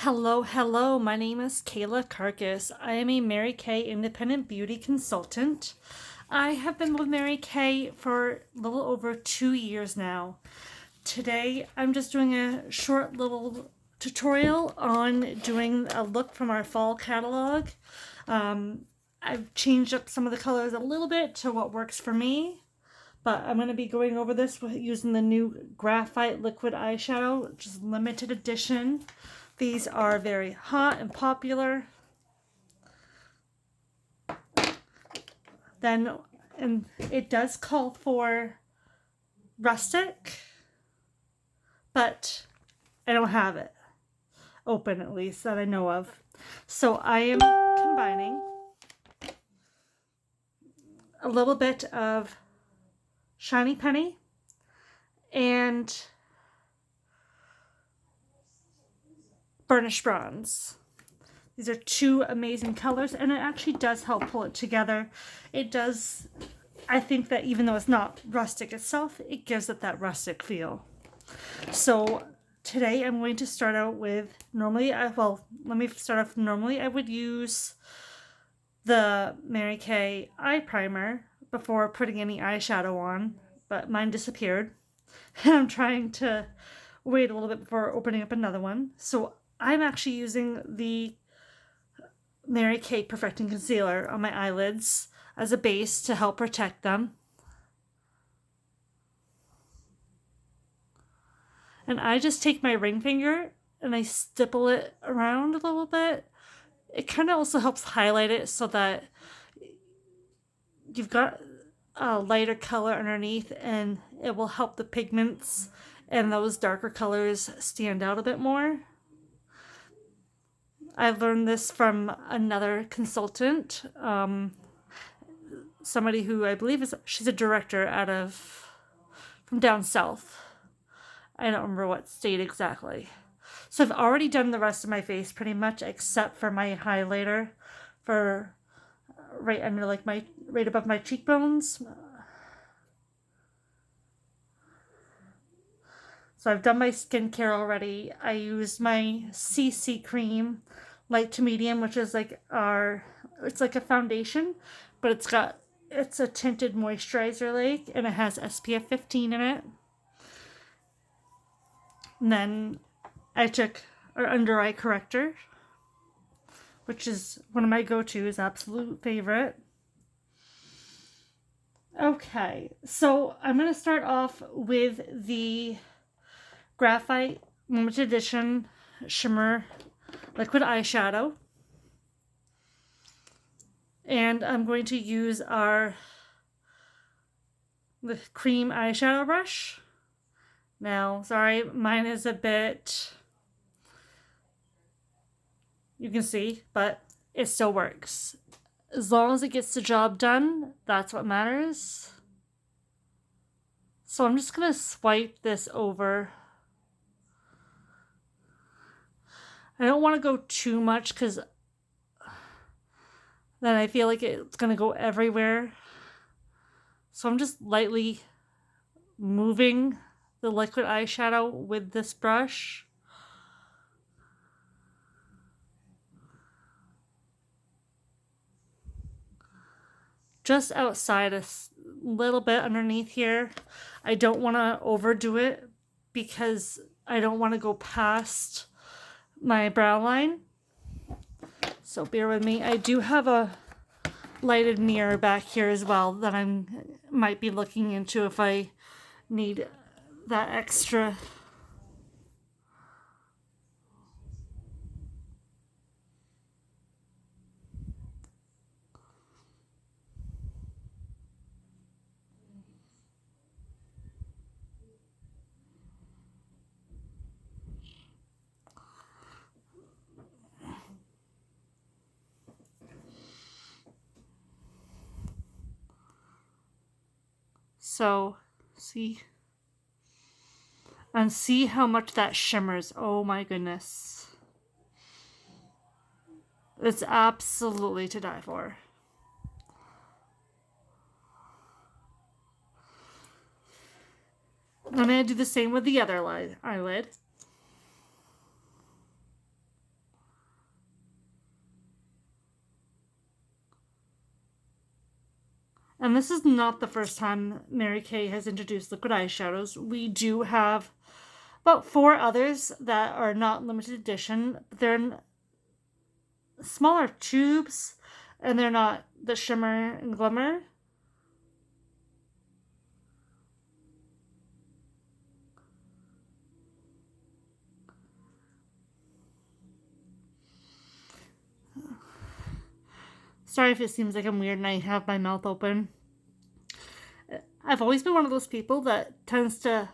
Hello, hello. My name is Kayla Carcass. I am a Mary Kay independent beauty consultant. I have been with Mary Kay for a little over 2 years now. Today, I'm just doing a short little tutorial on doing a look from our fall catalog. I've changed up some of the colors a little bit to what works for me, but I'm going to be going over this using the new Graphite Liquid Eyeshadow, which is limited edition. These are very hot and popular. Then, and it does call for rustic, but I don't have it open, at least that I know of. So I am combining a little bit of Shiny Penny and Burnished Bronze. These are two amazing colors, and it actually does help pull it together. It does, I think that even though it's not rustic itself, it gives it that rustic feel. So today I'm going to start out with, normally I would use the Mary Kay eye primer before putting any eyeshadow on, but mine disappeared. And I'm trying to wait a little bit before opening up another one. So I'm actually using the Mary Kay Perfecting Concealer on my eyelids as a base to help protect them. And I just take my ring finger and I stipple it around a little bit. It kind of also helps highlight it so that you've got a lighter color underneath, and it will help the pigments and those darker colors stand out a bit more. I learned this from another consultant, somebody who I believe she's a director from down south. I don't remember what state exactly. So I've already done the rest of my face pretty much, except for my highlighter for right under right above my cheekbones. So I've done my skincare already. I used my CC cream, light to medium, which is it's like a foundation, but it's a tinted moisturizer and it has SPF 15 in it. And then I took our under eye corrector, which is one of my go-tos, absolute favorite. Okay, so I'm going to start off with the Graphite Limited Edition Shimmer Liquid Eyeshadow. And I'm going to use the cream eyeshadow brush. Now, sorry, mine is a bit, you can see, but it still works. As long as it gets the job done, that's what matters. So I'm just going to swipe this over. I don't want to go too much because then I feel like it's going to go everywhere. So I'm just lightly moving the liquid eyeshadow with this brush. Just outside a little bit underneath here. I don't want to overdo it because I don't want to go past my brow line. So bear with me. I do have a lighted mirror back here as well that I might be looking into if I need that extra. So, see how much that shimmers. Oh my goodness. It's absolutely to die for. I'm going to do the same with the other eyelid. And this is not the first time Mary Kay has introduced liquid eyeshadows. We do have about 4 others that are not limited edition. They're in smaller tubes, and they're not the shimmer and glimmer. Sorry if it seems like I'm weird and I have my mouth open. I've always been one of those people that tends to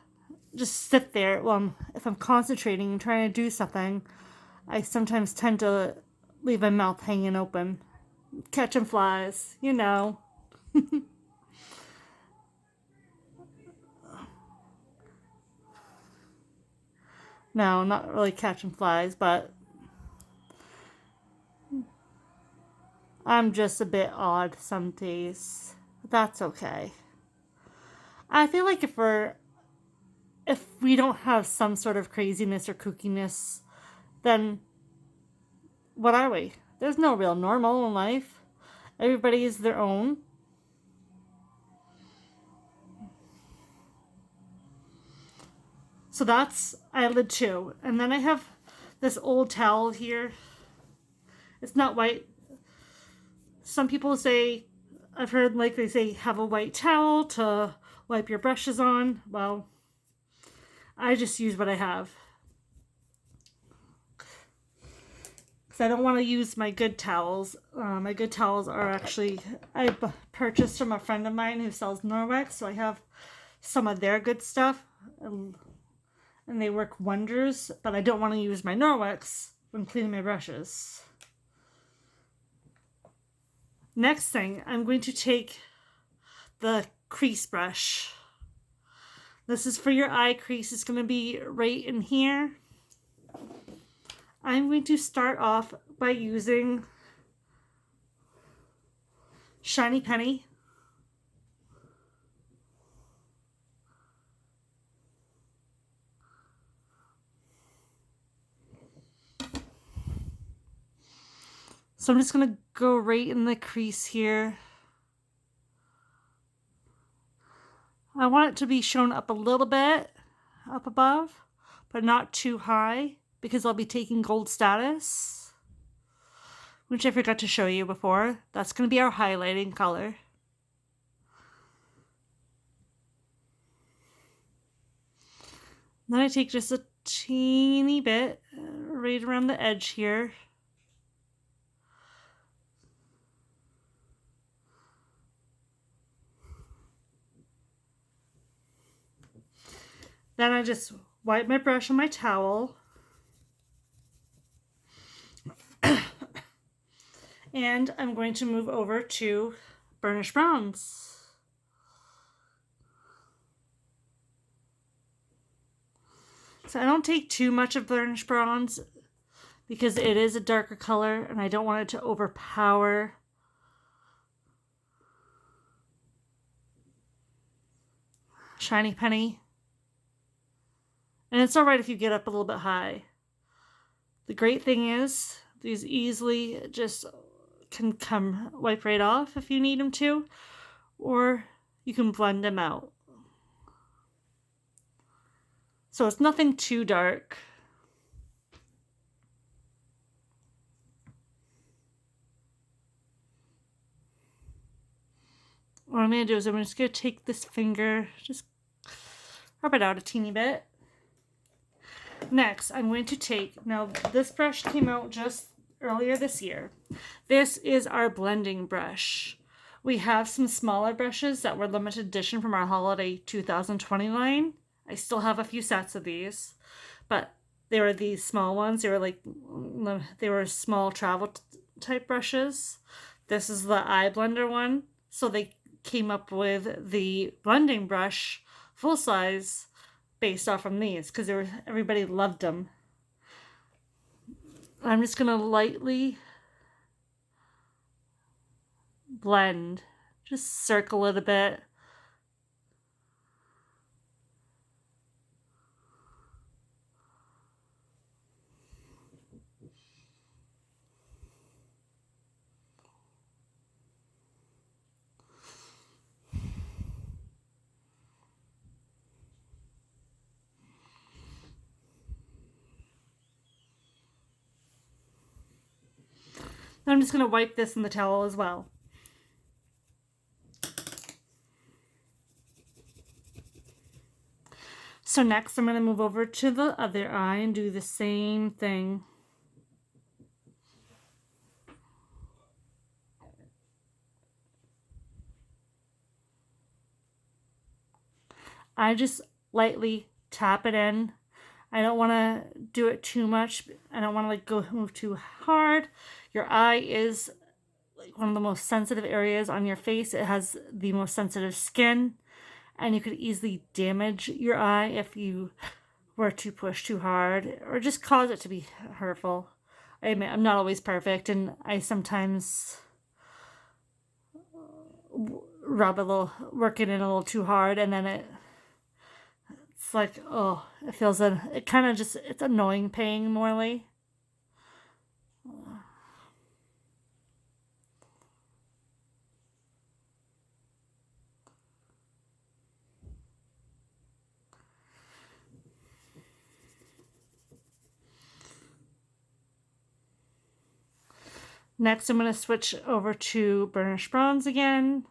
just sit there. Well, if I'm concentrating and trying to do something, I sometimes tend to leave my mouth hanging open. Catching flies, you know. No, not really catching flies, but I'm just a bit odd some days. But that's okay. I feel like if we don't have some sort of craziness or kookiness, then what are we? There's no real normal in life. Everybody is their own. So that's eyelid 2. And then I have this old towel here. It's not white. Some people say, I've heard like they say have a white towel to wipe your brushes on. Well, I just use what I have. Because I don't want to use my good towels. My good towels are actually, I purchased from a friend of mine who sells Norwex. So I have some of their good stuff. And they work wonders. But I don't want to use my Norwex when cleaning my brushes. Next thing, I'm going to take the crease brush. This is for your eye crease. It's going to be right in here. I'm going to start off by using Shiny Penny. So I'm just going to go right in the crease here. I want it to be shown up a little bit, up above, but not too high, because I'll be taking Gold Status, which I forgot to show you before. That's going to be our highlighting color. Then I take just a teeny bit right around the edge here. Then I just wipe my brush on my towel. And I'm going to move over to Burnished Bronze. So I don't take too much of Burnished Bronze because it is a darker color and I don't want it to overpower Shiny Penny. And it's alright if you get up a little bit high. The great thing is, these easily just can come wipe right off if you need them to, or you can blend them out. So it's nothing too dark. What I'm going to do is I'm just going to take this finger, just rub it out a teeny bit. Next, I'm going to take, now this brush came out just earlier this year. This is our blending brush. We have some smaller brushes that were limited edition from our holiday 2020 line. I still have a few sets of these, but they were these small ones. They were small travel type brushes. This is the eye blender one. So they came up with the blending brush full size based off from these because everybody loved them. I'm just going to lightly blend, just circle it a bit. I'm just going to wipe this in the towel as well. So next I'm going to move over to the other eye and do the same thing. I just lightly tap it in. I don't want to do it too much. I don't want to like move too hard. Your eye is like one of the most sensitive areas on your face. It has the most sensitive skin, and you could easily damage your eye if you were to push too hard or just cause it to be hurtful. I admit I'm not always perfect, and I sometimes work it in a little too hard, and then it's like, oh, it kind of just, it's annoying pain morally. Next, I'm going to switch over to Burnished Bronze again.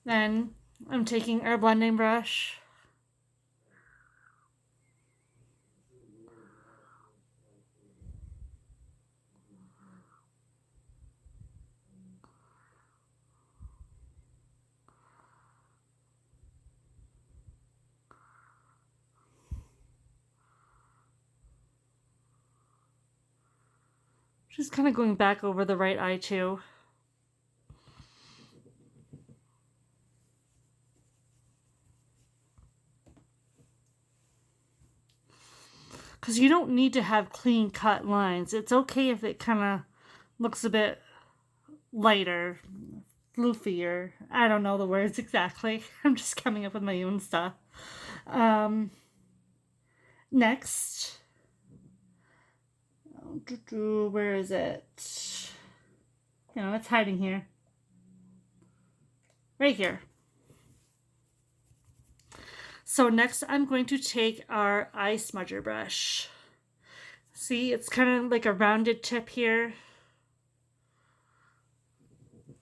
Then I'm taking our blending brush. Just kind of going back over the right eye too. Because you don't need to have clean cut lines. It's okay if it kind of looks a bit lighter, floofier. I don't know the words exactly. I'm just coming up with my own stuff. Next, where is it? You know, it's hiding here. Right here. So next I'm going to take our eye smudger brush. See, it's kind of like a rounded tip here.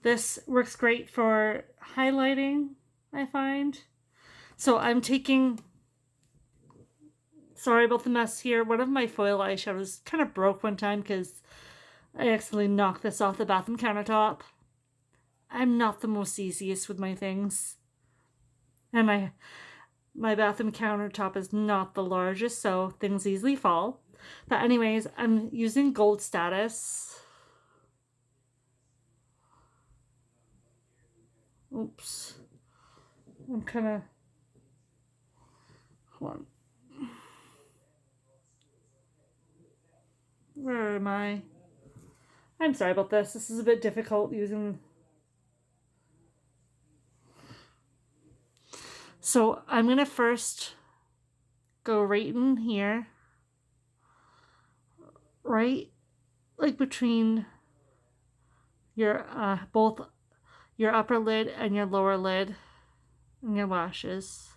This works great for highlighting, I find. So I'm taking, sorry about the mess here, one of my foil eyeshadows kind of broke one time because I accidentally knocked this off the bathroom countertop. I'm not the most easiest with my things. And my bathroom countertop is not the largest, so things easily fall. But anyways, I'm using Gold Status. Oops. I'm kind of... Hold on. Where am I? I'm sorry about this. This is a bit difficult using... So I'm going to first go right in here. Right like between your both your upper lid and your lower lid and your lashes.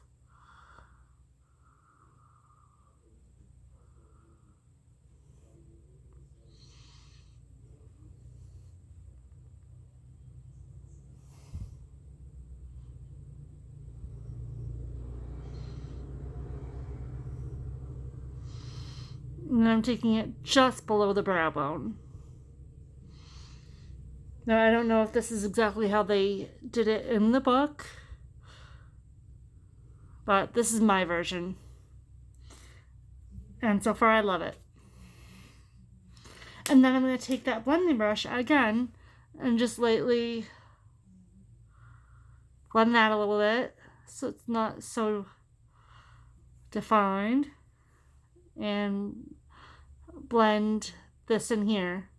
And I'm taking it just below the brow bone. Now, I don't know if this is exactly how they did it in the book, but this is my version. And so far, I love it. And then I'm going to take that blending brush again and just lightly blend that a little bit so it's not so defined. And blend this in here.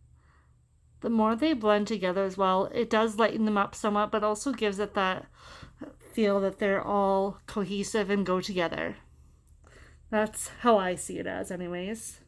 The more they blend together as well, it does lighten them up somewhat, but also gives it that feel that they're all cohesive and go together. That's how I see it as, anyways.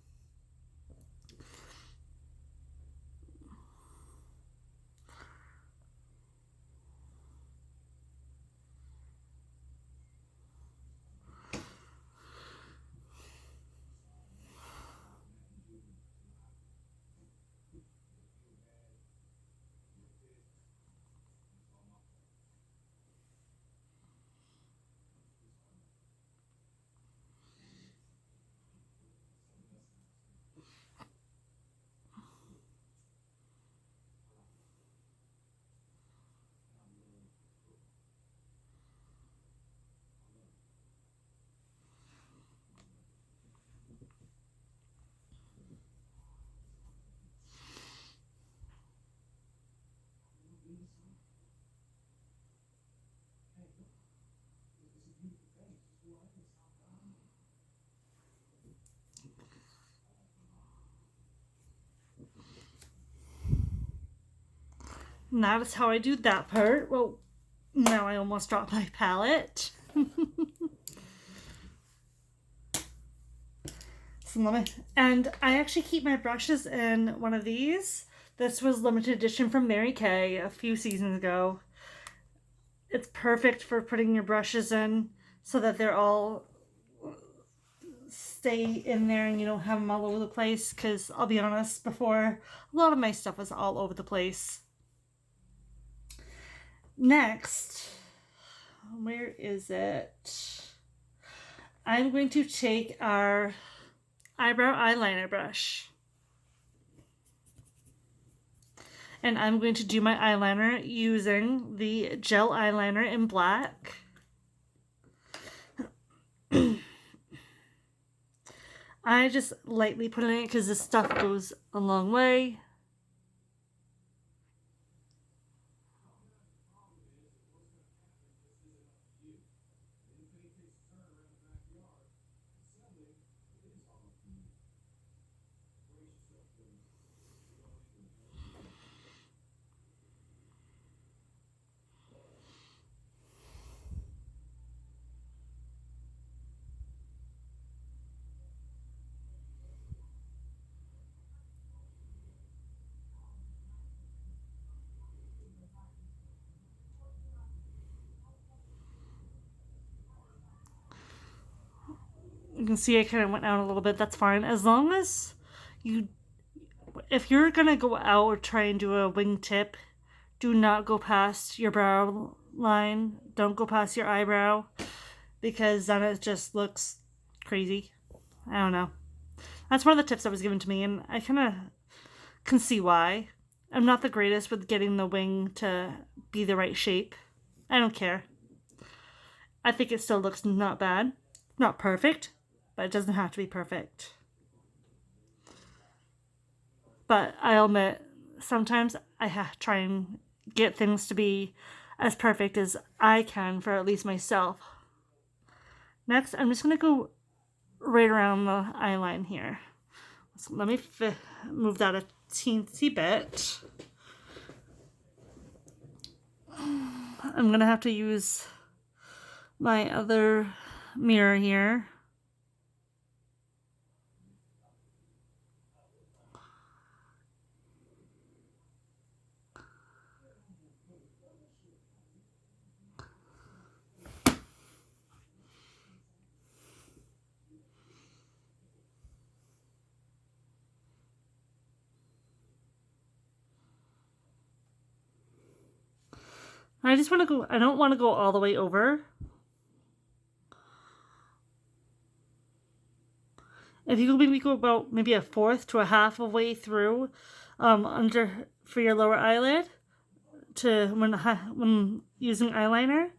And that is how I do that part. Well, now I almost dropped my palette. And I actually keep my brushes in one of these. This was limited edition from Mary Kay a few seasons ago. It's perfect for putting your brushes in so that they're all stay in there and you don't have them all over the place, because I'll be honest, before, a lot of my stuff was all over the place. Next, where is it? I'm going to take our eyebrow eyeliner brush and I'm going to do my eyeliner using the gel eyeliner in black. I just lightly put it in because this stuff goes a long way. You can see I kind of went out a little bit. That's fine. As long as if you're going to go out or try and do a wingtip, do not go past your brow line. Don't go past your eyebrow, because then it just looks crazy. I don't know. That's one of the tips that was given to me, and I kind of can see why. I'm not the greatest with getting the wing to be the right shape. I don't care. I think it still looks not bad. Not perfect, but it doesn't have to be perfect. But I'll admit, sometimes I try and get things to be as perfect as I can for at least myself. Next, I'm just going to go right around the eye line here. So let me move that a teensy bit. I'm going to have to use my other mirror here. I just want to go, I don't want to go all the way over. If you maybe go about maybe a fourth to a half of way through under for your lower eyelid to when using eyeliner,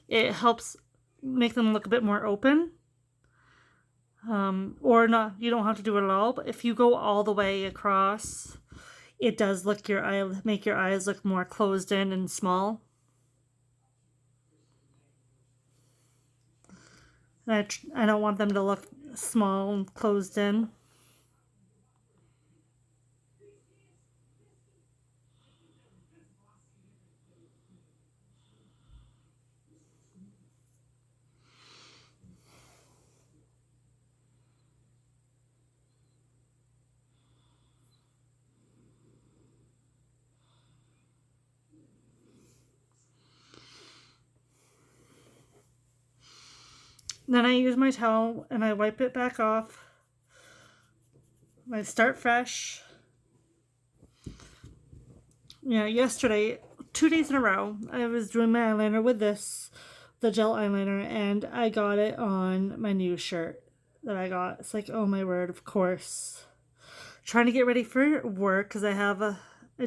it helps make them look a bit more open. Or not, you don't have to do it at all, but if you go all the way across, it does make your eyes look more closed in and small. I don't want them to look small and closed in. Then I use my towel and I wipe it back off. I start fresh. Yeah, yesterday, 2 days in a row, I was doing my eyeliner with the gel eyeliner, and I got it on my new shirt that I got. It's like, oh my word, of course. Trying to get ready for work because I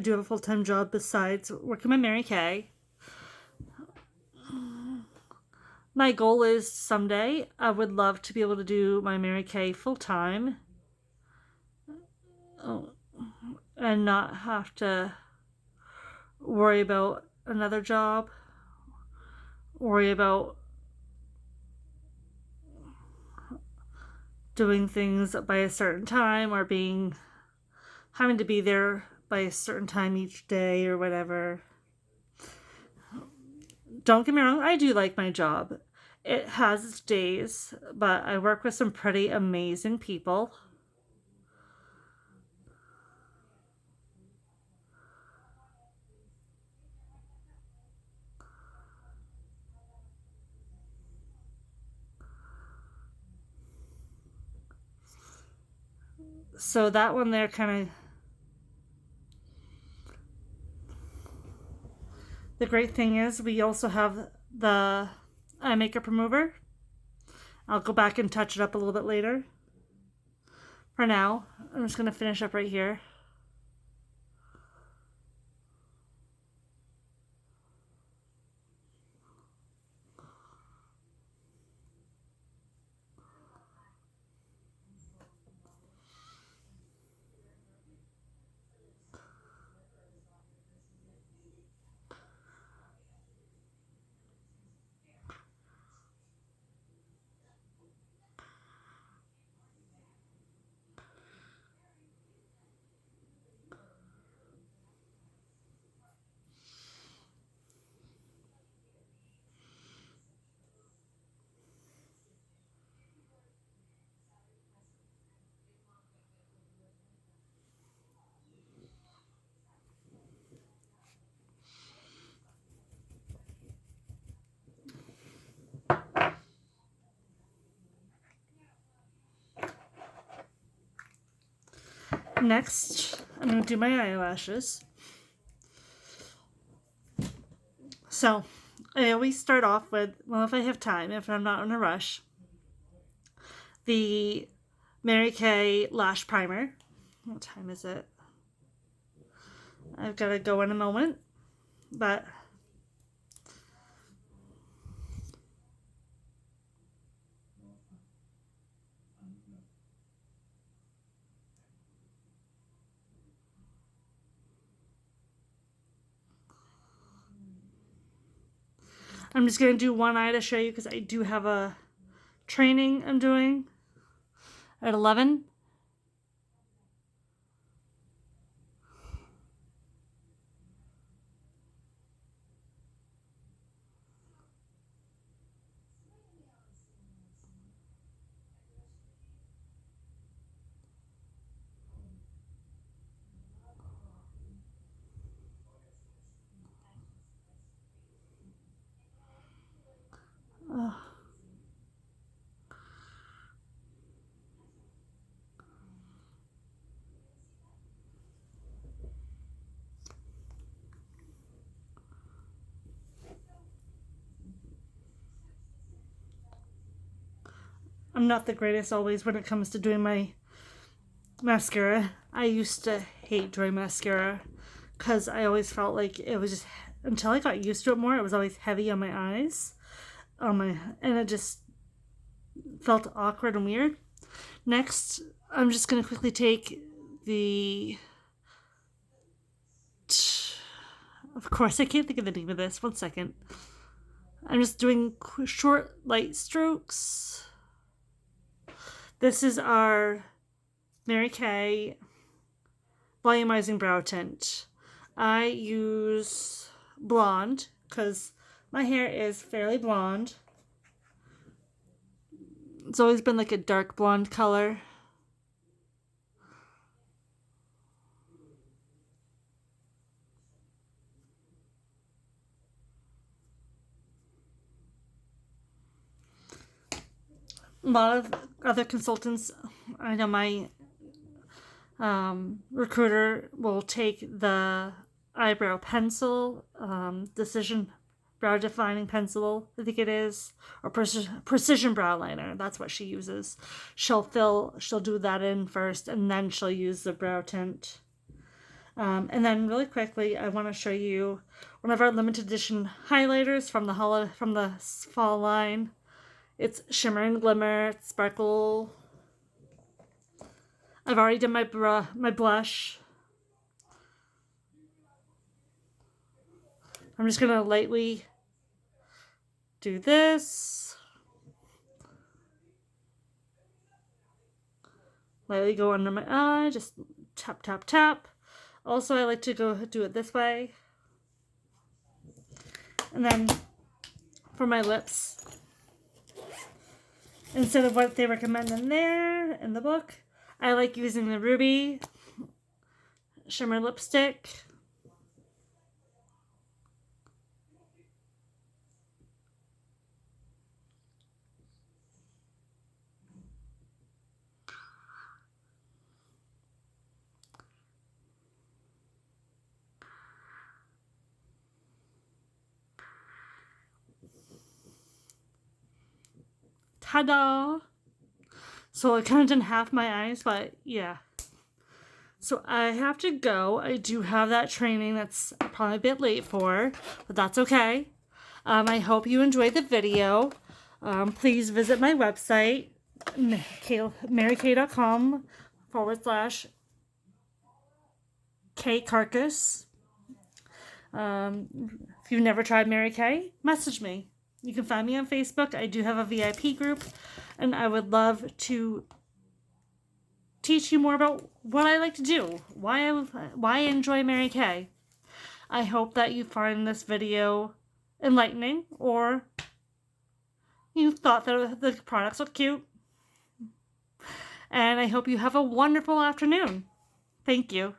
do have a full-time job besides working with Mary Kay. My goal is someday I would love to be able to do my Mary Kay full-time. And not have to worry about another job, worry about doing things by a certain time or having to be there by a certain time each day or whatever. don't get me wrong, I do like my job. It has its days, but I work with some pretty amazing people. So that one there kind of... The great thing is we also have the eye makeup remover. I'll go back and touch it up a little bit later. For now, I'm just going to finish up right here. Next, I'm going to do my eyelashes. So, I always start off with, well, if I have time, if I'm not in a rush, the Mary Kay Lash Primer. What time is it? I've got to go in a moment, but I'm just going to do one eye to show you because I do have a training I'm doing at 11. I'm not the greatest always when it comes to doing my mascara. I used to hate doing mascara because I always felt like it was just, until I got used to it more, it was always heavy on my eyes, and it just felt awkward and weird. Next, I'm just going to quickly take the... Of course, I can't think of the name of this. 1 second. I'm just doing short, light strokes. This is our Mary Kay Volumizing Brow Tint. I use blonde because my hair is fairly blonde. It's always been like a dark blonde color. A lot of other consultants, I know my recruiter will take the eyebrow pencil, Decision Brow Defining Pencil, I think it is, or Precision Brow Liner. That's what she uses. She'll do that in first, and then she'll use the brow tint. And then really quickly, I want to show you one of our limited edition highlighters from the fall line. It's Shimmer and Glimmer, it's Sparkle. I've already done my blush. I'm just gonna lightly do this. Lightly go under my eye, just tap, tap, tap. Also, I like to go do it this way. And then for my lips. Instead of what they recommend in there, in the book, I like using the Ruby Shimmer Lipstick. Ta-da! So I kind of didn't half my eyes, but yeah. So I have to go. I do have that training that's probably a bit late for, but that's okay. I hope you enjoyed the video. Please visit my website, marykay.com/Kcarcass. If you've never tried Mary Kay, message me. You can find me on Facebook. I do have a VIP group, and I would love to teach you more about what I like to do, why I enjoy Mary Kay. I hope that you find this video enlightening, or you thought that the products look cute. And I hope you have a wonderful afternoon. Thank you.